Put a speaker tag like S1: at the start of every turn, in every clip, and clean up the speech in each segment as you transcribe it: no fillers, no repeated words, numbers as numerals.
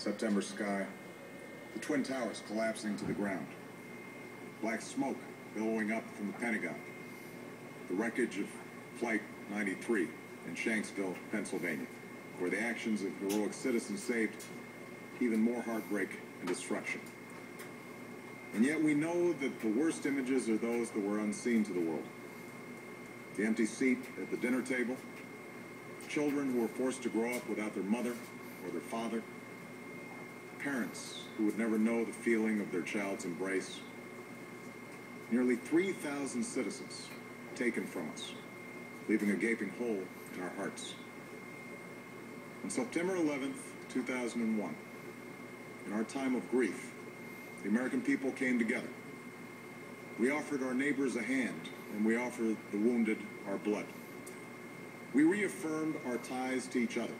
S1: September sky, the Twin Towers collapsing to the ground, black smoke billowing up from the Pentagon, the wreckage of Flight 93 in Shanksville, Pennsylvania, where the actions of heroic citizens saved even more heartbreak and destruction. And yet we know that the worst images are those that were unseen to the world. The empty seat at the dinner table, children who were forced to grow up without their mother or their father, parents who would never know the feeling of their child's embrace. Nearly 3,000 citizens taken from us, leaving a gaping hole in our hearts. On September 11th, 2001, in our time of grief, the American people came together. We offered our neighbors a hand, and we offered the wounded our blood. We reaffirmed our ties to each other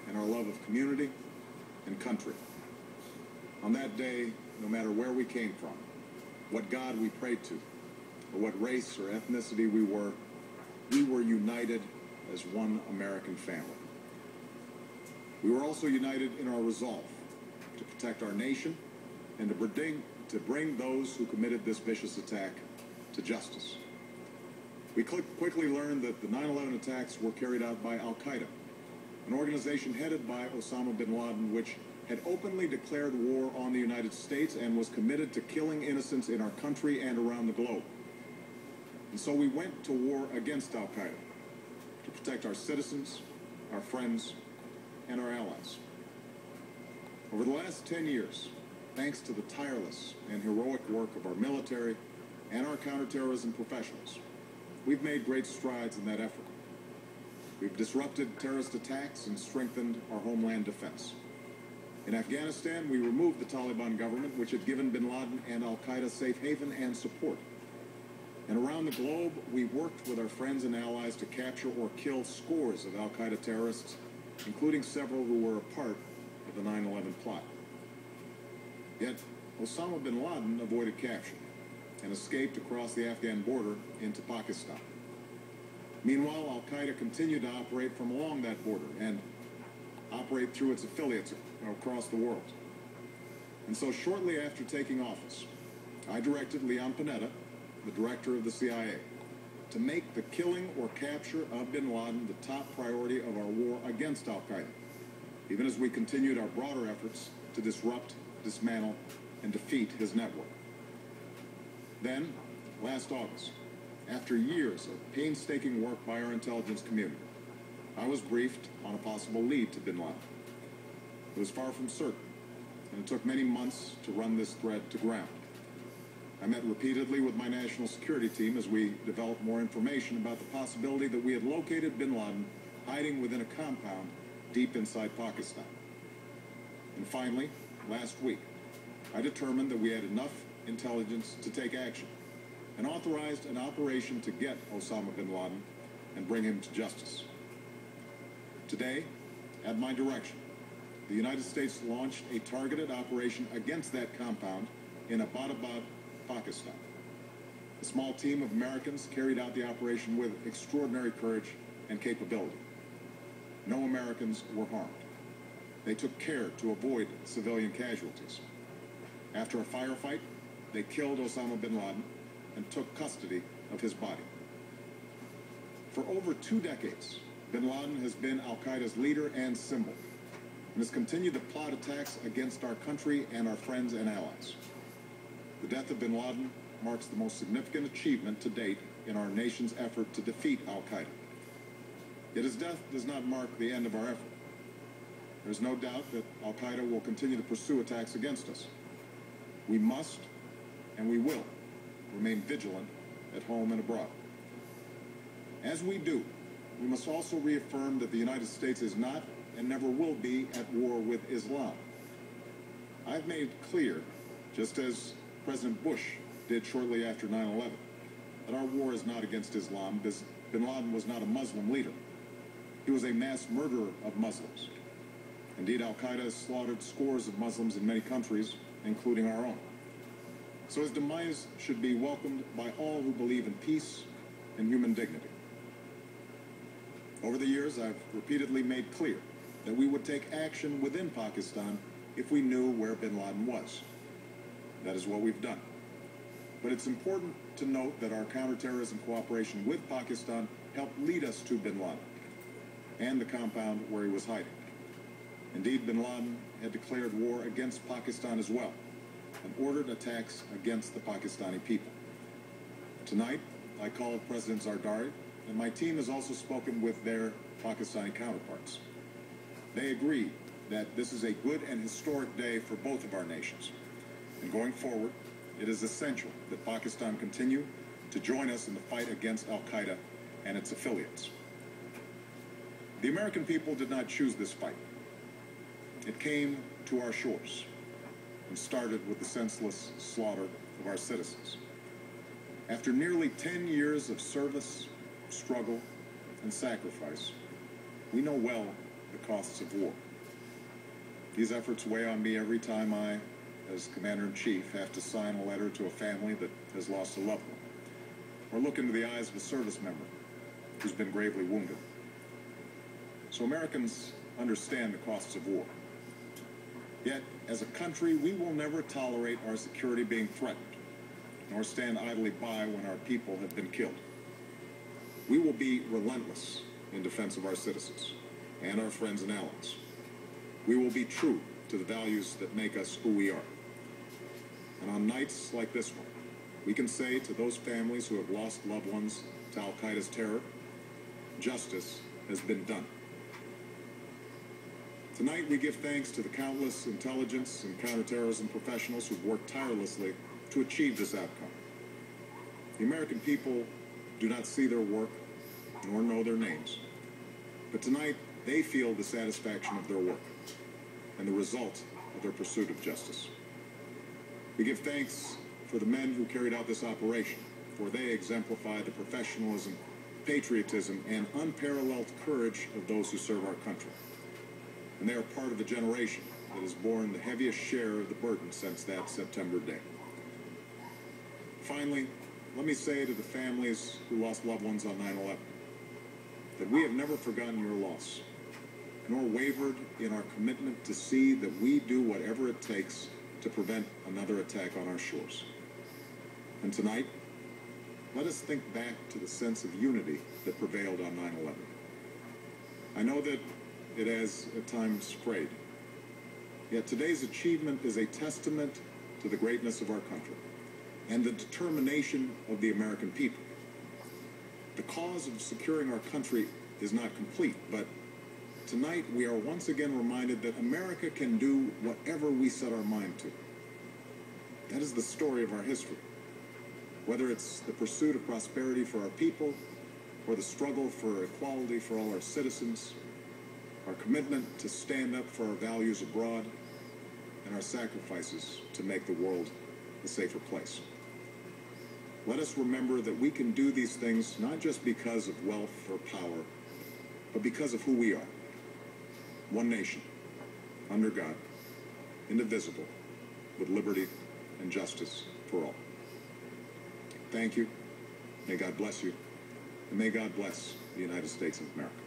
S1: and our love of community and country. On that day, no matter where we came from, what God we prayed to, or what race or ethnicity we were united as one American family. We were also united in our resolve to protect our nation and to bring those who committed this vicious attack to justice. We quickly learned that the 9/11 attacks were carried out by Al-Qaeda, an organization headed by Osama Bin Ladin, which had openly declared war on the United States and was committed to killing innocents in our country and around the globe. And so we went to war against Al-Qaeda to protect our citizens, our friends, and our allies. Over the last 10 years, thanks to the tireless and heroic work of our military and our counterterrorism professionals, we've made great strides in that effort. We've disrupted terrorist attacks and strengthened our homeland defense. In Afghanistan, we removed the Taliban government, which had given bin Laden and Al-Qaeda safe haven and support. And around the globe, we worked with our friends and allies to capture or kill scores of Al-Qaeda terrorists, including several who were a part of the 9/11 plot. Yet, Osama bin Laden avoided capture and escaped across the Afghan border into Pakistan. Meanwhile, Al-Qaeda continued to operate from along that border and operate through its affiliates across the world. And so shortly after taking office, I directed Leon Panetta, the director of the CIA, to make the killing or capture of bin Laden the top priority of our war against Al-Qaeda, even as we continued our broader efforts to disrupt, dismantle, and defeat his network. Then, last August, after years of painstaking work by our intelligence community, I was briefed on a possible lead to bin Laden. It was far from certain, and it took many months to run this thread to ground. I met repeatedly with my national security team as we developed more information about the possibility that we had located bin Laden hiding within a compound deep inside Pakistan. And finally, last week, I determined that we had enough intelligence to take action and authorized an operation to get Osama bin Laden and bring him to justice. Today, at my direction, the United States launched a targeted operation against that compound in Islamabad, Pakistan. A small team of Americans carried out the operation with extraordinary courage and capability. No Americans were harmed. They took care to avoid civilian casualties. After a firefight, they killed Osama bin Laden and took custody of his body. For over 2 decades, bin Laden has been Al-Qaeda's leader and symbol, and has continued to plot attacks against our country and our friends and allies. The death of bin Laden marks the most significant achievement to date in our nation's effort to defeat Al-Qaeda. Yet his death does not mark the end of our effort. There's no doubt that Al-Qaeda will continue to pursue attacks against us. We must, and we will, remain vigilant at home and abroad. As we do, we must also reaffirm that the United States is not and never will be at war with Islam. I've made clear, just as President Bush did shortly after 9/11, that our war is not against Islam, because bin Laden was not a Muslim leader. He was a mass murderer of Muslims. Indeed, Al-Qaeda has slaughtered scores of Muslims in many countries, including our own. So his demise should be welcomed by all who believe in peace and human dignity. Over the years, I've repeatedly made clear that we would take action within Pakistan if we knew where bin Laden was. That is what we've done. But it's important to note that our counterterrorism cooperation with Pakistan helped lead us to bin Laden and the compound where he was hiding. Indeed, bin Laden had declared war against Pakistan as well and ordered attacks against the Pakistani people. Tonight, I called President Zardari, and my team has also spoken with their Pakistani counterparts. They agree that this is a good and historic day for both of our nations. And going forward, it is essential that Pakistan continue to join us in the fight against al-Qaeda and its affiliates. The American people did not choose this fight. It came to our shores and started with the senseless slaughter of our citizens. After nearly 10 years of service, struggle, and sacrifice, we know well the costs of war. These efforts weigh on me every time I, as Commander-in-Chief, have to sign a letter to a family that has lost a loved one, or look into the eyes of a service member who's been gravely wounded. So Americans understand the costs of war. Yet, as a country, we will never tolerate our security being threatened, nor stand idly by when our people have been killed. We will be relentless in defense of our citizens and our friends and allies. We will be true to the values that make us who we are. And on nights like this one, we can say to those families who have lost loved ones to al-Qaeda's terror, justice has been done. Tonight, we give thanks to the countless intelligence and counterterrorism professionals who've worked tirelessly to achieve this outcome. The American people do not see their work nor know their names, but tonight they feel the satisfaction of their work and the result of their pursuit of justice. We give thanks for the men who carried out this operation, for they exemplify the professionalism, patriotism, and unparalleled courage of those who serve our country. And they are part of a generation that has borne the heaviest share of the burden since that September day. Finally, let me say to the families who lost loved ones on 9/11 that we have never forgotten your loss, nor wavered in our commitment to see that we do whatever it takes to prevent another attack on our shores. And tonight, let us think back to the sense of unity that prevailed on 9/11. I know that it has at times frayed, yet today's achievement is a testament to the greatness of our country and the determination of the American people. The cause of securing our country is not complete, but tonight we are once again reminded that America can do whatever we set our mind to. That is the story of our history. Whether it's the pursuit of prosperity for our people, or the struggle for equality for all our citizens, our commitment to stand up for our values abroad, and our sacrifices to make the world a safer place. Let us remember that we can do these things not just because of wealth or power, but because of who we are. One nation, under God, indivisible, with liberty and justice for all. Thank you. May God bless you. And may God bless the United States of America.